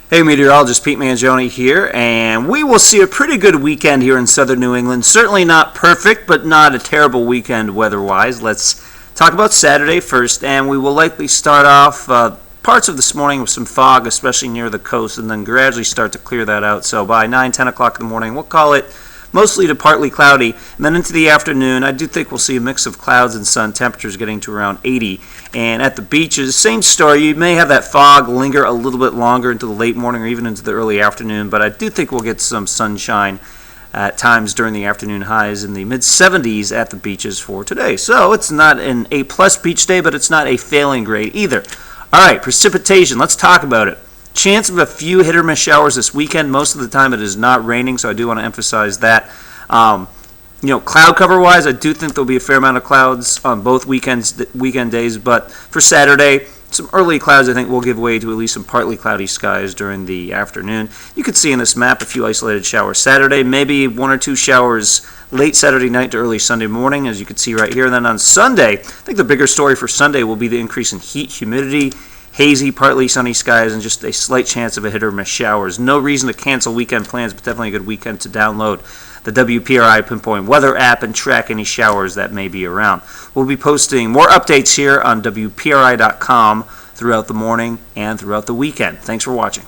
Hey, meteorologist Pete Mangione here, and we will see a pretty good weekend here in southern New England. Certainly not perfect, but not a terrible weekend weather-wise. Let's talk about Saturday first, and we will likely start off parts of this morning with some fog, especially near the coast, and then gradually start to clear that out. So by 9, 10 o'clock in the morning, we'll call it mostly to partly cloudy, and then into the afternoon, I do think we'll see a mix of clouds and sun, temperatures getting to around 80. And at the beaches, same story. You may have that fog linger a little bit longer into the late morning or even into the early afternoon, but I do think we'll get some sunshine at times during the afternoon, highs in the mid-70s at the beaches for today. So it's not an A-plus beach day, but it's not a failing grade either. All right, precipitation. Let's talk about it. Chance of a few hit-or-miss showers this weekend. Most of the time it is not raining, so I do want to emphasize that. Cloud cover-wise, I do think there'll be a fair amount of clouds on both weekend days, but for Saturday, some early clouds I think will give way to at least some partly cloudy skies during the afternoon. You can see in this map a few isolated showers Saturday, maybe one or two showers late Saturday night to early Sunday morning, as you can see right here. And then on Sunday, I think the bigger story for Sunday will be the increase in heat, humidity, hazy, partly sunny skies, and just a slight chance of a hit-or-miss showers. No reason to cancel weekend plans, but definitely a good weekend to download the WPRI Pinpoint weather app and track any showers that may be around. We'll be posting more updates here on WPRI.com throughout the morning and throughout the weekend. Thanks for watching.